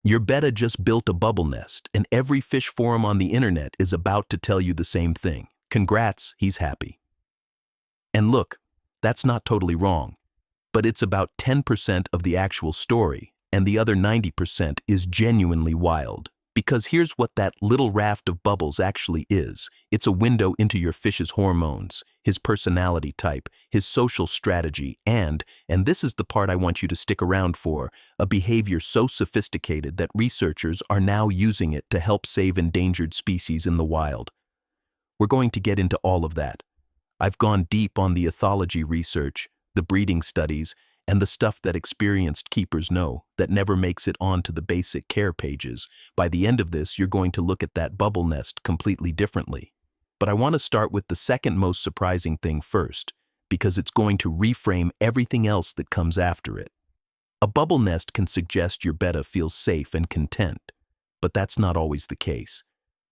Your betta just built a bubble nest, and every fish forum on the internet is about to tell you the same thing. Congrats, he's happy. And look, that's not totally wrong, but it's about 10% of the actual story, and the other 90% is genuinely wild. Because here's what that little raft of bubbles actually is. It's a window into your fish's hormones, his personality type, his social strategy, and this is the part I want you to stick around for, a behavior so sophisticated that researchers are now using it to help save endangered species in the wild. We're going to get into all of that. I've gone deep on the ethology research, the breeding studies, and the stuff that experienced keepers know that never makes it onto the basic care pages. By the end of this, you're going to look at that bubble nest completely differently. But I want to start with the second most surprising thing first, because it's going to reframe everything else that comes after it. A bubble nest can suggest your betta feels safe and content, but that's not always the case.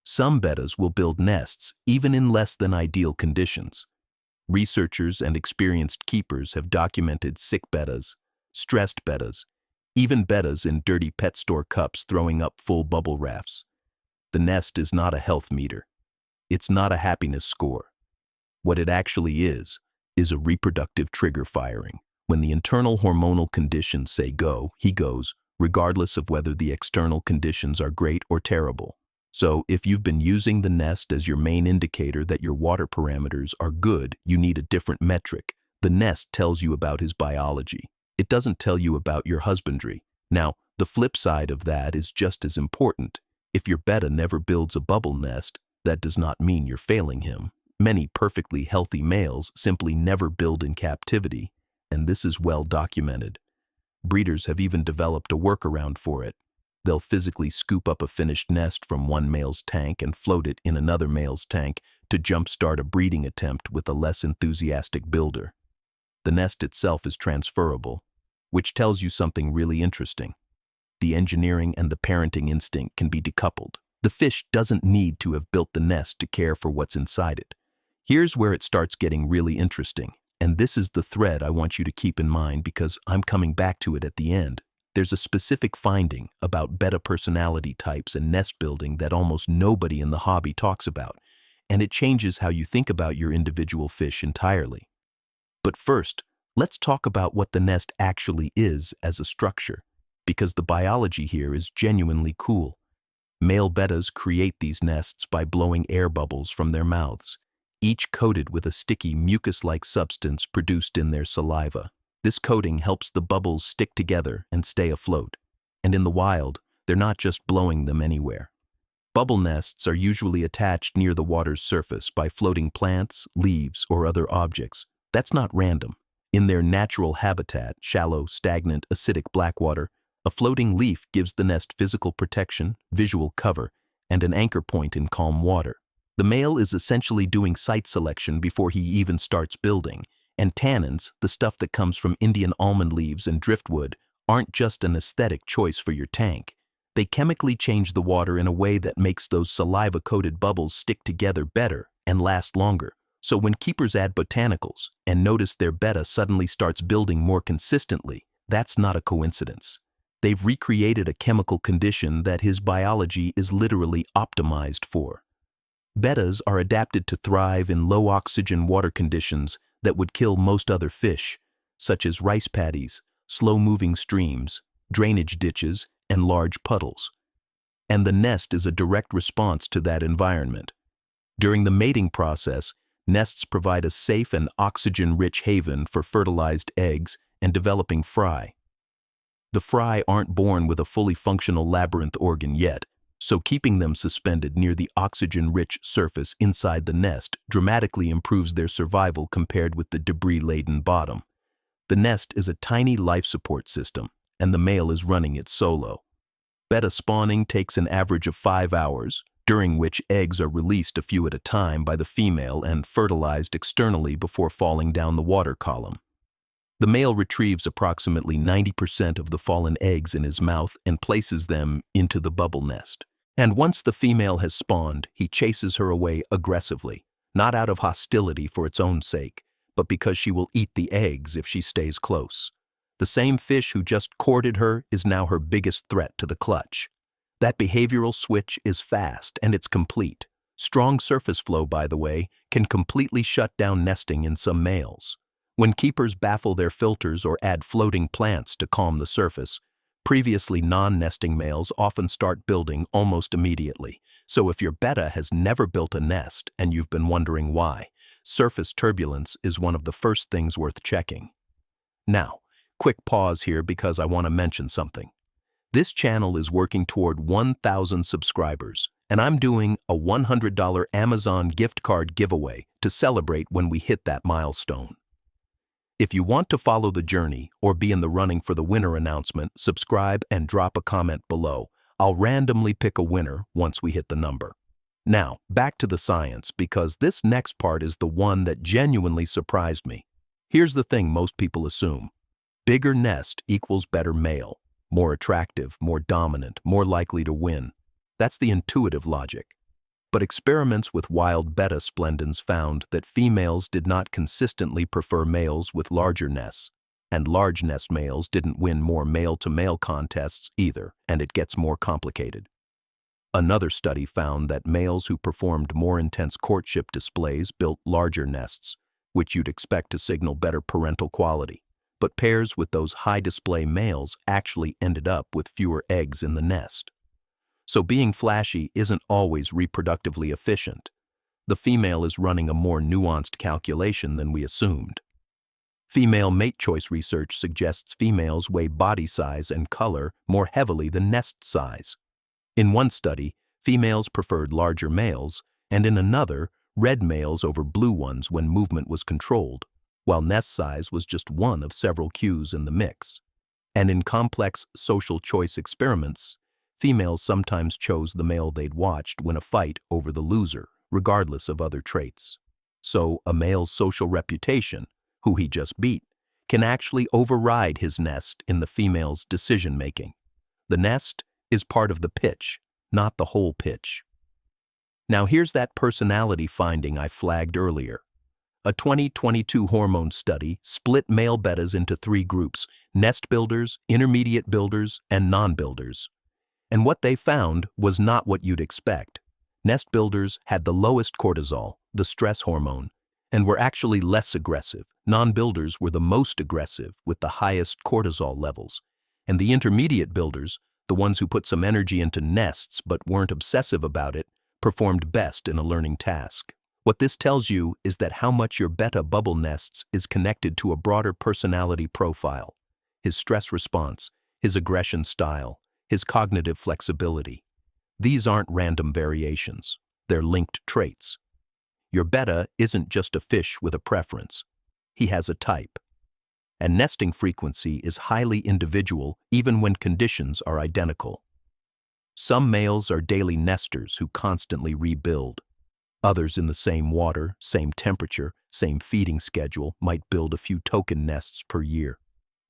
Some bettas will build nests even in less than ideal conditions. Researchers and experienced keepers have documented sick bettas, stressed bettas, even bettas in dirty pet store cups throwing up full bubble rafts. The nest is not a health meter. It's not a happiness score. What it actually is a reproductive trigger firing. When the internal hormonal conditions say go, he goes, regardless of whether the external conditions are great or terrible. So, if you've been using the nest as your main indicator that your water parameters are good, you need a different metric. The nest tells you about his biology. It doesn't tell you about your husbandry. Now, the flip side of that is just as important. If your betta never builds a bubble nest, that does not mean you're failing him. Many perfectly healthy males simply never build in captivity, and this is well documented. Breeders have even developed a workaround for it. They'll physically scoop up a finished nest from one male's tank and float it in another male's tank to jumpstart a breeding attempt with a less enthusiastic builder. The nest itself is transferable, which tells you something really interesting. The engineering and the parenting instinct can be decoupled. The fish doesn't need to have built the nest to care for what's inside it. Here's where it starts getting really interesting, and this is the thread I want you to keep in mind because I'm coming back to it at the end. There's a specific finding about betta personality types and nest building that almost nobody in the hobby talks about, and it changes how you think about your individual fish entirely. But first, let's talk about what the nest actually is as a structure, because the biology here is genuinely cool. Male bettas create these nests by blowing air bubbles from their mouths, each coated with a sticky mucus-like substance produced in their saliva. This coating helps the bubbles stick together and stay afloat. And in the wild, they're not just blowing them anywhere. Bubble nests are usually attached near the water's surface by floating plants, leaves, or other objects. That's not random. In their natural habitat, shallow, stagnant, acidic blackwater, a floating leaf gives the nest physical protection, visual cover, and an anchor point in calm water. The male is essentially doing site selection before he even starts building. And tannins, the stuff that comes from Indian almond leaves and driftwood, aren't just an aesthetic choice for your tank. They chemically change the water in a way that makes those saliva-coated bubbles stick together better and last longer. So when keepers add botanicals and notice their betta suddenly starts building more consistently, that's not a coincidence. They've recreated a chemical condition that his biology is literally optimized for. Bettas are adapted to thrive in low-oxygen water conditions that would kill most other fish, such as rice paddies, slow-moving streams, drainage ditches, and large puddles. And the nest is a direct response to that environment. During the mating process, nests provide a safe and oxygen-rich haven for fertilized eggs and developing fry. The fry aren't born with a fully functional labyrinth organ yet, so keeping them suspended near the oxygen-rich surface inside the nest dramatically improves their survival compared with the debris-laden bottom. The nest is a tiny life support system, and the male is running it solo. Betta spawning takes an average of 5 hours, during which eggs are released a few at a time by the female and fertilized externally before falling down the water column. The male retrieves approximately 90% of the fallen eggs in his mouth and places them into the bubble nest. And once the female has spawned, he chases her away aggressively, not out of hostility for its own sake, but because she will eat the eggs if she stays close. The same fish who just courted her is now her biggest threat to the clutch. That behavioral switch is fast and it's complete. Strong surface flow, by the way, can completely shut down nesting in some males. When keepers baffle their filters or add floating plants to calm the surface, previously non-nesting males often start building almost immediately. So if your betta has never built a nest and you've been wondering why, surface turbulence is one of the first things worth checking. Now, quick pause here because I want to mention something. This channel is working toward 1,000 subscribers, and I'm doing a $100 Amazon gift card giveaway to celebrate when we hit that milestone. If you want to follow the journey or be in the running for the winner announcement, subscribe and drop a comment below. I'll randomly pick a winner once we hit the number. Now, back to the science, because this next part is the one that genuinely surprised me. Here's the thing most people assume. Bigger nest equals better male. More attractive, more dominant, more likely to win. That's the intuitive logic. But experiments with wild Betta splendens found that females did not consistently prefer males with larger nests, and large nest males didn't win more male-to-male contests either, and it gets more complicated. Another study found that males who performed more intense courtship displays built larger nests, which you'd expect to signal better parental quality. But pairs with those high-display males actually ended up with fewer eggs in the nest. So being flashy isn't always reproductively efficient. The female is running a more nuanced calculation than we assumed. Female mate choice research suggests females weigh body size and color more heavily than nest size. In one study, females preferred larger males, and in another, red males over blue ones when movement was controlled, while nest size was just one of several cues in the mix. And in complex social choice experiments, females sometimes chose the male they'd watched win a fight over the loser, regardless of other traits. So a male's social reputation, who he just beat, can actually override his nest in the female's decision-making. The nest is part of the pitch, not the whole pitch. Now here's that personality finding I flagged earlier. A 2022 hormone study split male bettas into 3 groups: nest builders, intermediate builders, and non-builders. And what they found was not what you'd expect. Nest builders had the lowest cortisol, the stress hormone, and were actually less aggressive. Non-builders were the most aggressive with the highest cortisol levels. And the intermediate builders, the ones who put some energy into nests but weren't obsessive about it, performed best in a learning task. What this tells you is that how much your betta bubble nests is connected to a broader personality profile: his stress response, his aggression style, his cognitive flexibility. These aren't random variations. They're linked traits. Your betta isn't just a fish with a preference. He has a type. And nesting frequency is highly individual even when conditions are identical. Some males are daily nesters who constantly rebuild. Others in the same water, same temperature, same feeding schedule might build a few token nests per year.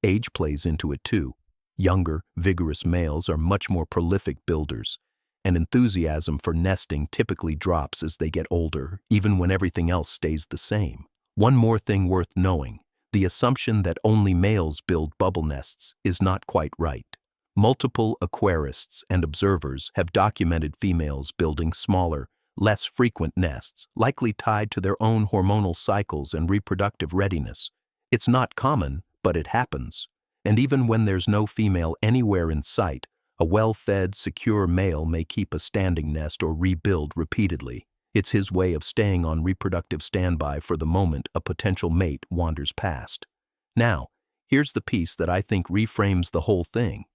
Age plays into it too. Younger, vigorous males are much more prolific builders, and enthusiasm for nesting typically drops as they get older, even when everything else stays the same. One more thing worth knowing: the assumption that only males build bubble nests is not quite right. Multiple aquarists and observers have documented females building smaller, less frequent nests, likely tied to their own hormonal cycles and reproductive readiness. It's not common, but it happens. And even when there's no female anywhere in sight, a well-fed, secure male may keep a standing nest or rebuild repeatedly. It's his way of staying on reproductive standby for the moment a potential mate wanders past. Now, here's the piece that I think reframes the whole thing.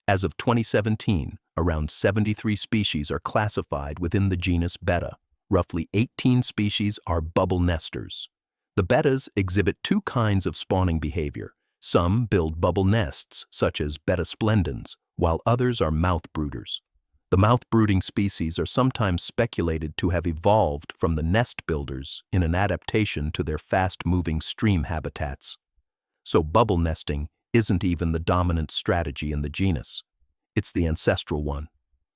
As of 2017, around 73 species are classified within the genus Betta. Roughly 18 species are bubble nesters. The bettas exhibit 2 kinds of spawning behavior. Some build bubble nests, such as Betta splendens, while others are mouth-brooders. The mouth-brooding species are sometimes speculated to have evolved from the nest builders in an adaptation to their fast-moving stream habitats. So bubble nesting isn't even the dominant strategy in the genus. It's the ancestral one.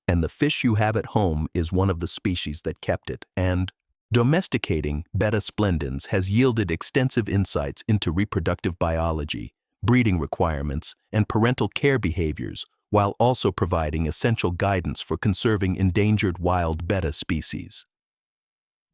And the fish you have at home is one of the species that kept it. And domesticating Betta splendens has yielded extensive insights into reproductive biology, breeding requirements, and parental care behaviors, while also providing essential guidance for conserving endangered wild betta species.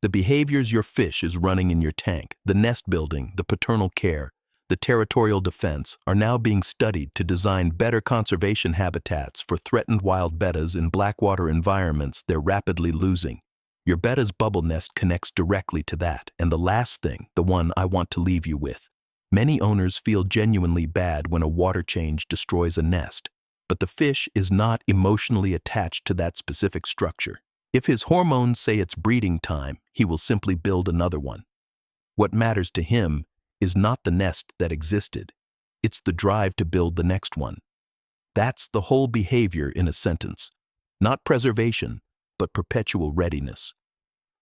The behaviors your fish is running in your tank, the nest building, the paternal care, the territorial defense, are now being studied to design better conservation habitats for threatened wild bettas in blackwater environments they're rapidly losing. Your betta's bubble nest connects directly to that. And the last thing, the one I want to leave you with. Many owners feel genuinely bad when a water change destroys a nest, but the fish is not emotionally attached to that specific structure. If his hormones say it's breeding time, he will simply build another one. What matters to him is not the nest that existed. It's the drive to build the next one. That's the whole behavior in a sentence. Not preservation, but perpetual readiness.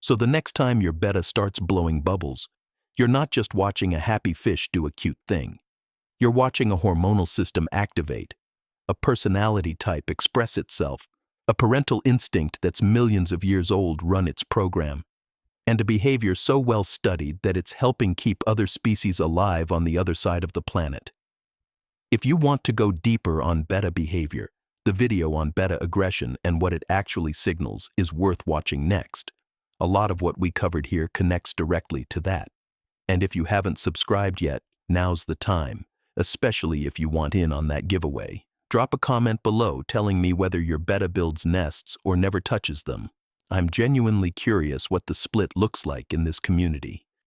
So the next time your betta starts blowing bubbles, you're not just watching a happy fish do a cute thing. You're watching a hormonal system activate, a personality type express itself, a parental instinct that's millions of years old run its program, and a behavior so well studied that it's helping keep other species alive on the other side of the planet. If you want to go deeper on betta behavior, the video on betta aggression and what it actually signals is worth watching next. A lot of what we covered here connects directly to that. And if you haven't subscribed yet, now's the time, especially if you want in on that giveaway. Drop a comment below telling me whether your betta builds nests or never touches them. I'm genuinely curious what the split looks like in this community.